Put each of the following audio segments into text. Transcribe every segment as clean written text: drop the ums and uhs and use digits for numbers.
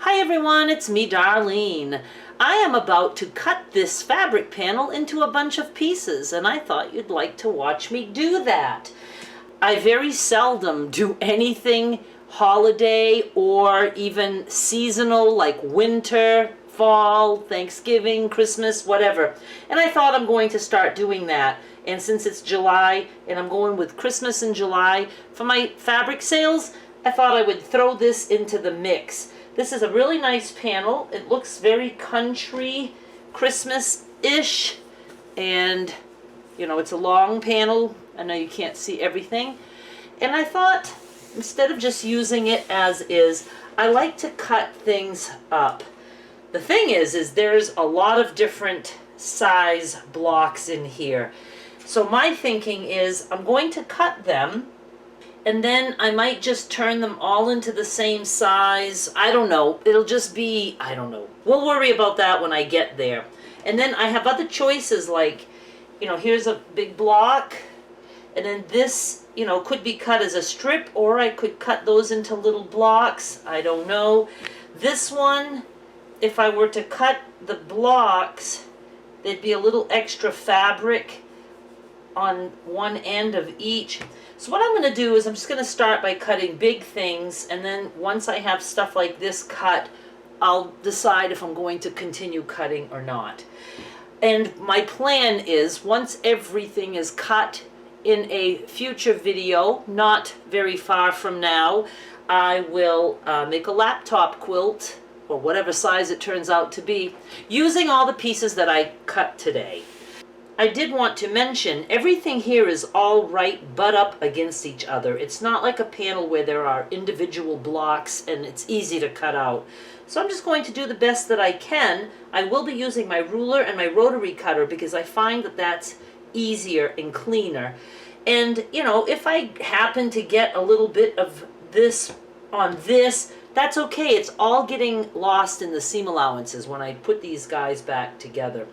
Hi everyone, it's me, Darlene. I am about to cut this fabric panel into a bunch of pieces, and I thought you'd like to watch me do that. I very seldom do anything holiday or even seasonal like winter, fall, Thanksgiving, Christmas, whatever. And I thought I'm going to start doing that. And since it's July and I'm going with Christmas in July for my fabric sales, I thought I would throw this into the mix. This is a really nice panel. It looks very country, Christmas-ish, and you know, it's a long panel. I know you can't see everything. And I thought, instead of just using it as is, I like to cut things up. The thing is there's a lot of different size blocks in here. So my thinking is I'm going to cut them, and then I might just turn them all into the same size. I don't know. It'll just be, I don't know. We'll worry about that when I get there. And then I have other choices like, you know, here's a big block. And then this, you know, could be cut as a strip, or I could cut those into little blocks. I don't know. This one, if I were to cut the blocks, there'd be a little extra fabric on one end of each. So what I'm going to do is I'm just going to start by cutting big things, and then once I have stuff like this cut, I'll decide if I'm going to continue cutting or not. And my plan is, once everything is cut, in a future video, not very far from now, I will make a laptop quilt, or whatever size it turns out to be, using all the pieces that I cut today. I did want to mention, everything here is all right butt up against each other. It's not like a panel where there are individual blocks and it's easy to cut out. So I'm just going to do the best that I can. I will be using my ruler and my rotary cutter because I find that that's easier and cleaner. And you know, if I happen to get a little bit of this on this, that's okay. It's all getting lost in the seam allowances when I put these guys back together.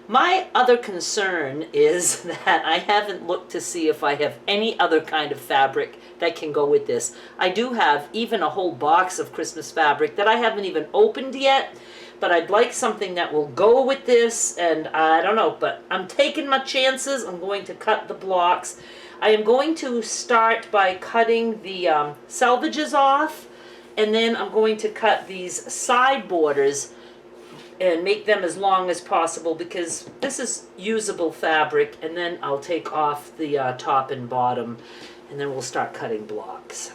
My other concern is that I haven't looked to see if I have any other kind of fabric that can go with this. I do have even a whole box of Christmas fabric that I haven't even opened yet, but I'd like something that will go with this, and I don't know, but I'm taking my chances. I'm going to cut the blocks. I am going to start by cutting the selvages off, and then I'm going to cut these side borders and make them as long as possible because this is usable fabric, and then I'll take off the top and bottom, and then we'll start cutting blocks.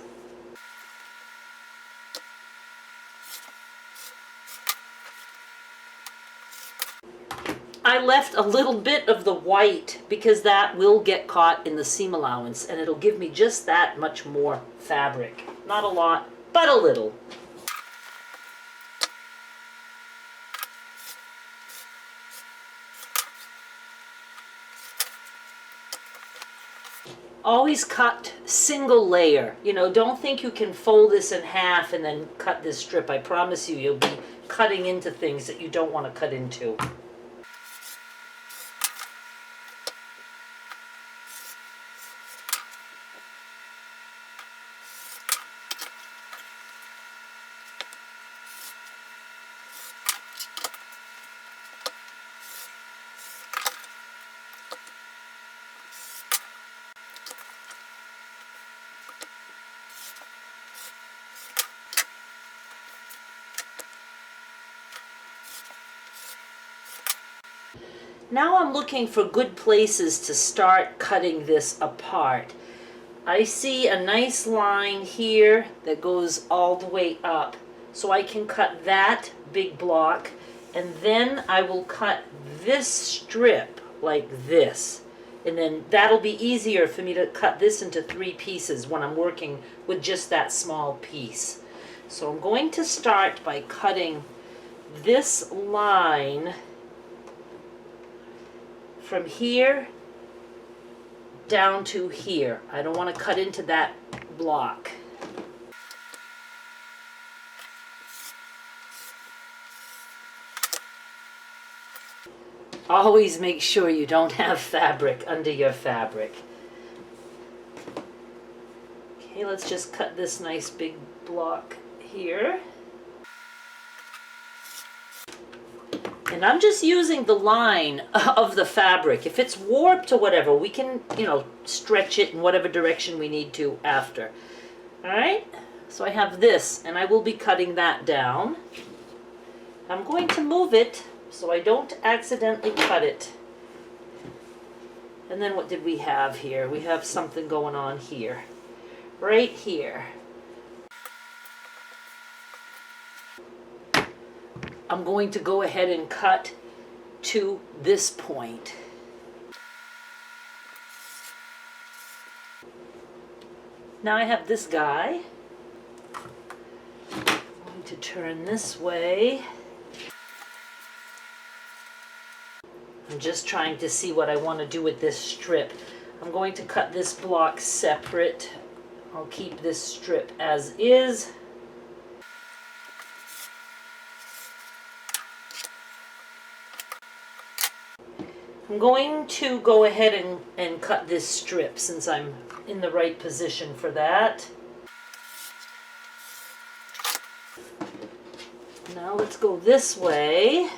I left a little bit of the white because that will get caught in the seam allowance, and it'll give me just that much more fabric. Not a lot, but a little. Always cut single layer. You know, don't think you can fold this in half and then cut this strip. I promise you, you'll be cutting into things that you don't want to cut into. Now I'm looking for good places to start cutting this apart. I see a nice line here that goes all the way up. So I can cut that big block, and then I will cut this strip like this. And then that'll be easier for me to cut this into 3 pieces when I'm working with just that small piece. So I'm going to start by cutting this line from here down to here. I don't want to cut into that block. Always make sure you don't have fabric under your fabric. Okay, let's just cut this nice big block here. And I'm just using the line of the fabric. If it's warped or whatever, we can, you know, stretch it in whatever direction we need to after. All right? So I have this, and I will be cutting that down. I'm going to move it so I don't accidentally cut it. And then what did we have here? We have something going on here. Right here. I'm going to go ahead and cut to this point. Now I have this guy. I'm going to turn this way. I'm just trying to see what I want to do with this strip. I'm going to cut this block separate. I'll keep this strip as is. I'm going to go ahead and cut this strip since I'm in the right position for that. Now let's go this way.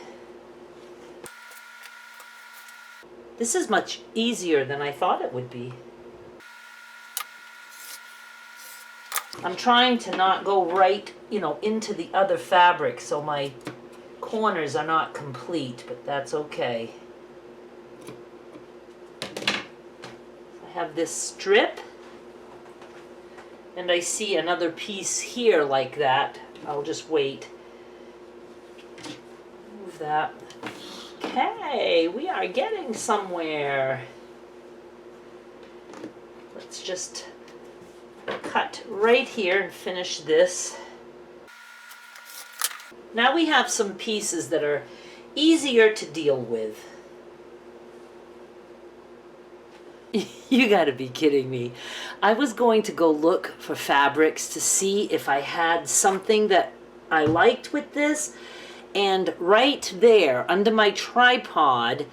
This is much easier than I thought it would be. I'm trying to not go right, you know, into the other fabric so my corners are not complete, but that's okay. I have this strip, and I see another piece here like that. I'll just wait. Move that. Okay, we are getting somewhere. Let's just cut right here and finish this. Now we have some pieces that are easier to deal with. You gotta be kidding me. I was going to go look for fabrics to see if I had something that I liked with this, and right there under my tripod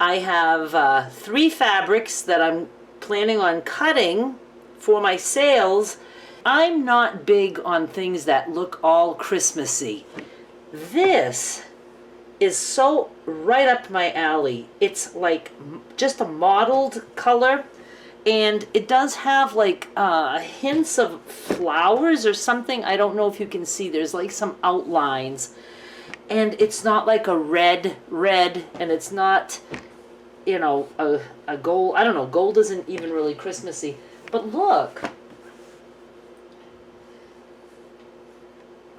I have 3 fabrics that I'm planning on cutting for my sales. I'm not big on things that look all Christmassy. This is so right up my alley. It's like just a mottled color, and it does have like hints of flowers or something. I don't know if you can see, there's like some outlines, and it's not like a red, and it's not, you know, a gold. I don't know, gold isn't even really Christmassy, but look,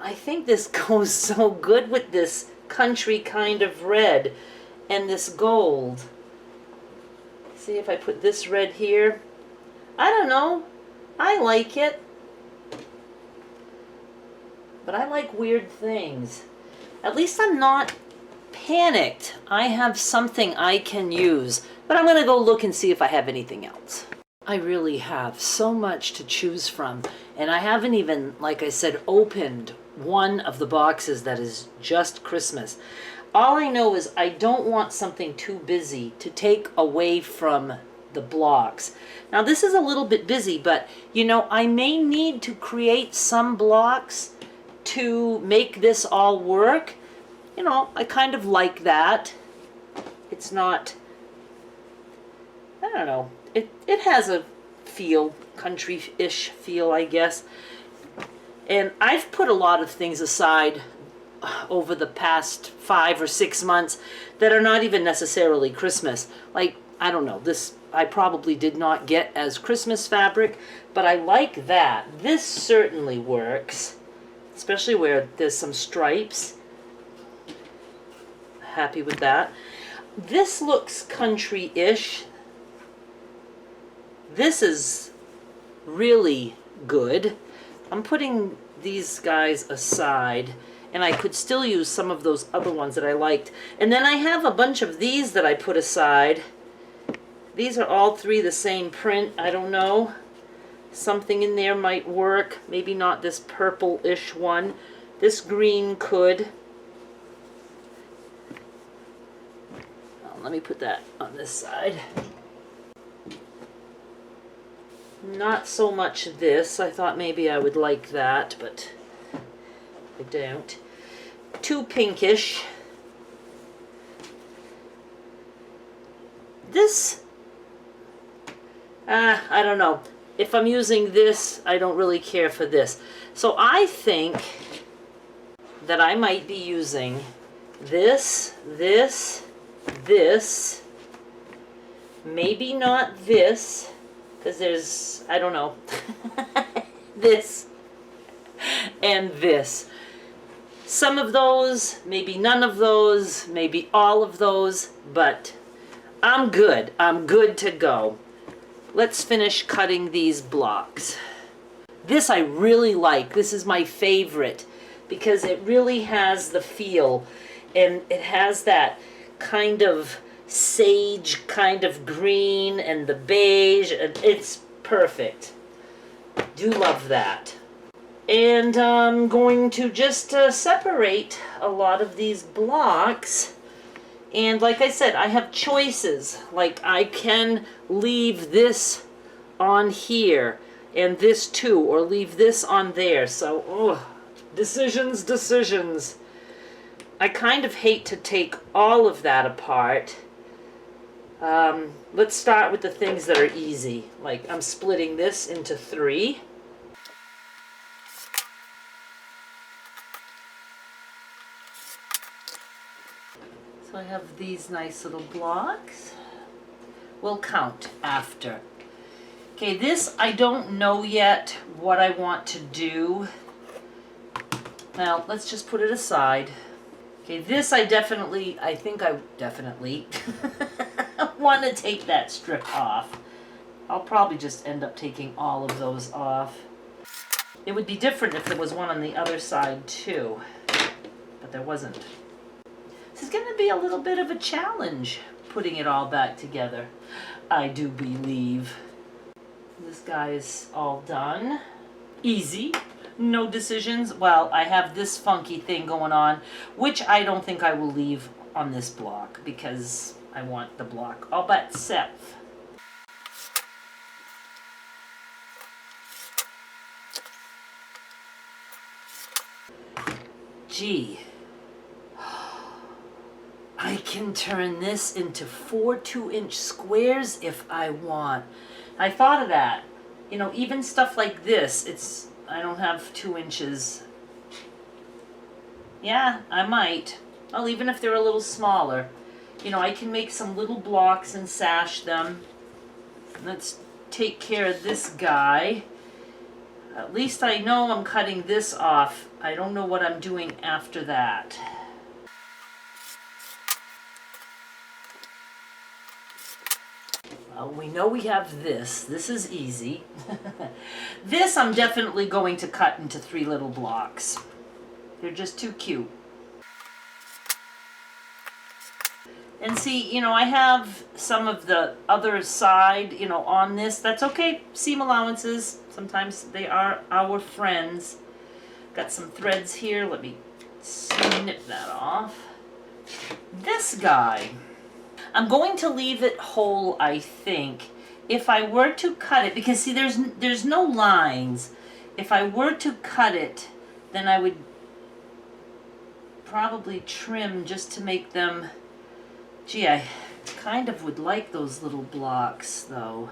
I think this goes so good with this country kind of red and this gold. See if I put this red here. I don't know. I like it. But I like weird things. At least I'm not panicked. I have something I can use. But I'm going to go look and see if I have anything else. I really have so much to choose from. And I haven't even, like I said, opened one of the boxes that is just Christmas. All I know is I don't want something too busy to take away from the blocks. Now this is a little bit busy, but you know, I may need to create some blocks to make this all work. You know, I kind of like that. It's not, I don't know, it has a feel, country-ish feel, I guess. And I've put a lot of things aside over the past 5 or 6 months that are not even necessarily Christmas. Like, I don't know, this I probably did not get as Christmas fabric, but I like that. This certainly works, especially where there's some stripes. Happy with that. This looks country-ish. This is really good. I'm putting these guys aside, and I could still use some of those other ones that I liked. And then I have a bunch of these that I put aside. These are all 3 the same print. I don't know. Something in there might work. Maybe not this purple-ish one. This green could. Let me put that on this side. Not so much this. I thought maybe I would like that, but I don't. Too pinkish. this, I don't know. If I'm using this, I don't really care for this. So I think that I might be using this, maybe not this, because there's, I don't know, this and this. Some of those, maybe none of those, maybe all of those, but I'm good. I'm good to go. Let's finish cutting these blocks. This I really like. This is my favorite because it really has the feel, and it has that kind of sage kind of green and the beige. It's perfect. Do love that. And I'm going to just separate a lot of these blocks. And like I said, I have choices. Like I can leave this on here and this too, or leave this on there. So, decisions. I kind of hate to take all of that apart. Let's start with the things that are easy. Like I'm splitting this into 3. So I have these nice little blocks. We'll count after. Okay, this I don't know yet what I want to do. Now, let's just put it aside. Okay, this I think I definitely want to take that strip off. I'll probably just end up taking all of those off. It would be different if there was one on the other side too, but there wasn't. This is going to be a little bit of a challenge, putting it all back together, I do believe. This guy is all done. Easy. No decisions. Well, I have this funky thing going on, which I don't think I will leave on this block because I want the block all by itself. Gee. I can turn this into 4 2-inch squares if I want. I thought of that. You know, even stuff like this, I don't have 2 inches. Yeah, I might. Well, even if they're a little smaller. You know, I can make some little blocks and sash them. Let's take care of this guy. At least I know I'm cutting this off. I don't know what I'm doing after that. Well, we know we have this. This is easy. This I'm definitely going to cut into 3 little blocks. They're just too cute. And see, you know, I have some of the other side, you know, on this. That's okay. Seam allowances. Sometimes they are our friends. Got some threads here. Let me snip that off. This guy, I'm going to leave it whole, I think. If I were to cut it, because see, there's no lines. If I were to cut it, then I would probably trim just to make them. Gee, I kind of would like those little blocks, though.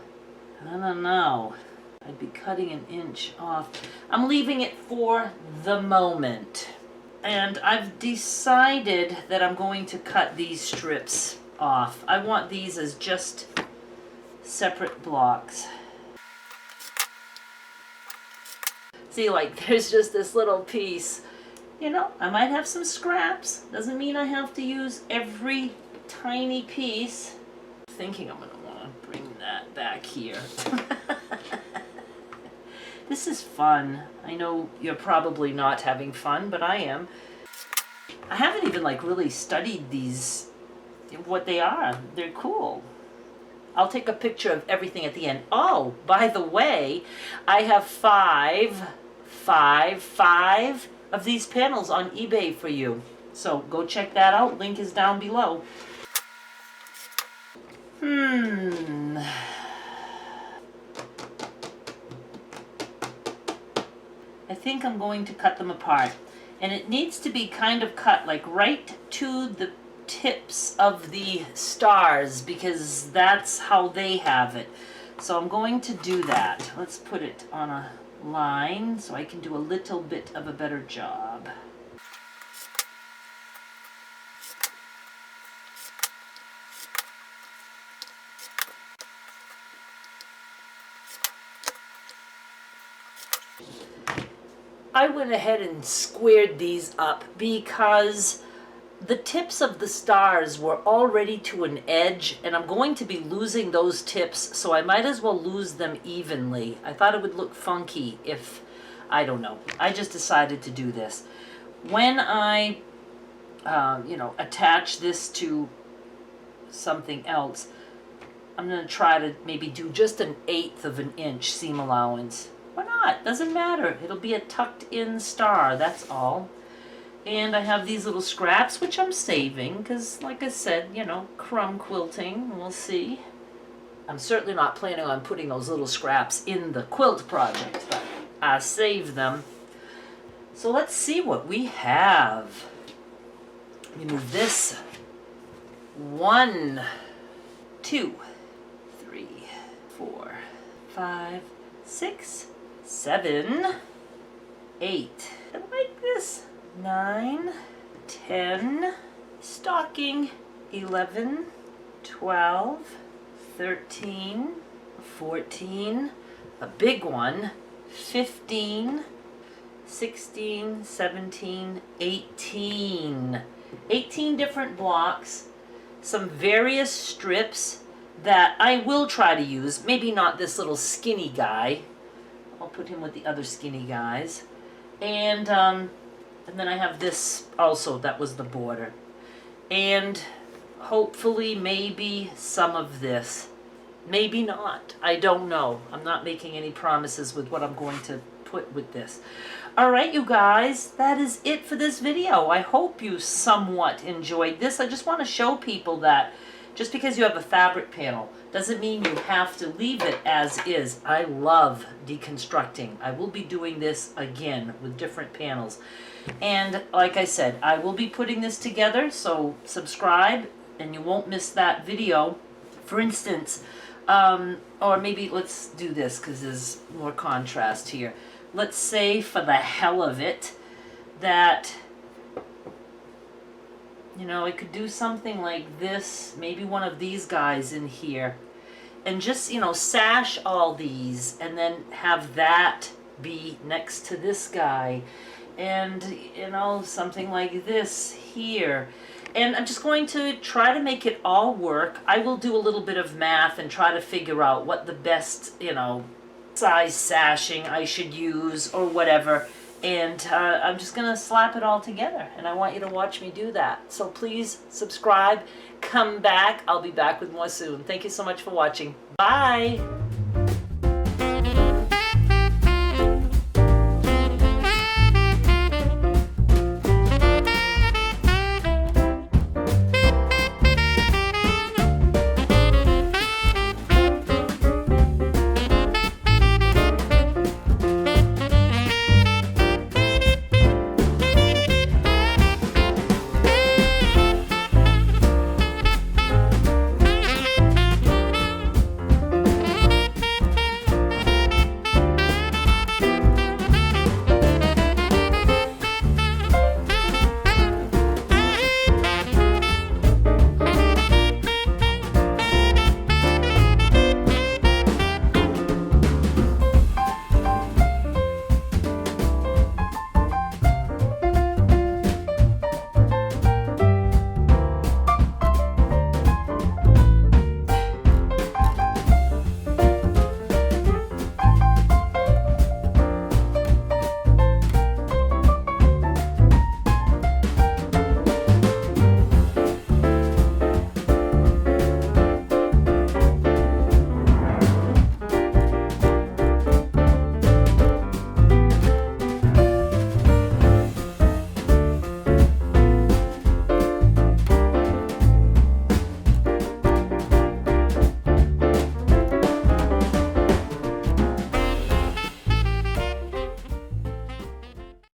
I don't know. I'd be cutting 1 inch off. I'm leaving it for the moment. And I've decided that I'm going to cut these strips off. I want these as just separate blocks. See, like, there's just this little piece. You know, I might have some scraps. Doesn't mean I have to use every tiny piece. I'm thinking I'm going to want to bring that back here. This is fun. I know you're probably not having fun, but I am. I haven't even like really studied these, what they are. They're cool. I'll take a picture of everything at the end. Oh, by the way, I have five of these panels on eBay for you. So go check that out. Link is down below. I think I'm going to cut them apart. And it needs to be kind of cut like right to the tips of the stars because that's how they have it. So I'm going to do that. Let's put it on a line so I can do a little bit of a better job. I went ahead and squared these up because the tips of the stars were already to an edge, and I'm going to be losing those tips, so I might as well lose them evenly. I thought it would look funky if, I don't know. I just decided to do this. When I, attach this to something else, I'm going to try to maybe do just 1/8 of an inch seam allowance. Why not? Doesn't matter. It'll be a tucked in star, that's all. And I have these little scraps, which I'm saving, because like I said, crumb quilting, we'll see. I'm certainly not planning on putting those little scraps in the quilt project, but I saved them. So let's see what we have. Let me move this. 1, 2, 3, 4, 5, 6, 7, 8. I like this. 9, 10, stocking, 11, 12, 13, 14, a big one, 15, 16, 17, 18. 18 different blocks, some various strips that I will try to use. Maybe not this little skinny guy. I'll put him with the other skinny guys. And then I have this also, that was the border. And hopefully maybe some of this. Maybe not. I don't know. I'm not making any promises with what I'm going to put with this. Alright, you guys, that is it for this video. I hope you somewhat enjoyed this. I just want to show people that just because you have a fabric panel doesn't mean you have to leave it as is. I love deconstructing. I will be doing this again with different panels. And like I said, I will be putting this together, so subscribe and you won't miss that video. For instance, or maybe let's do this because there's more contrast here. Let's say for the hell of it that, I could do something like this, maybe one of these guys in here, and just, sash all these and then have that be next to this guy. And, something like this here. And I'm just going to try to make it all work. I will do a little bit of math and try to figure out what the best, size sashing I should use or whatever. And I'm just going to slap it all together. And I want you to watch me do that. So please subscribe, come back. I'll be back with more soon. Thank you so much for watching. Bye.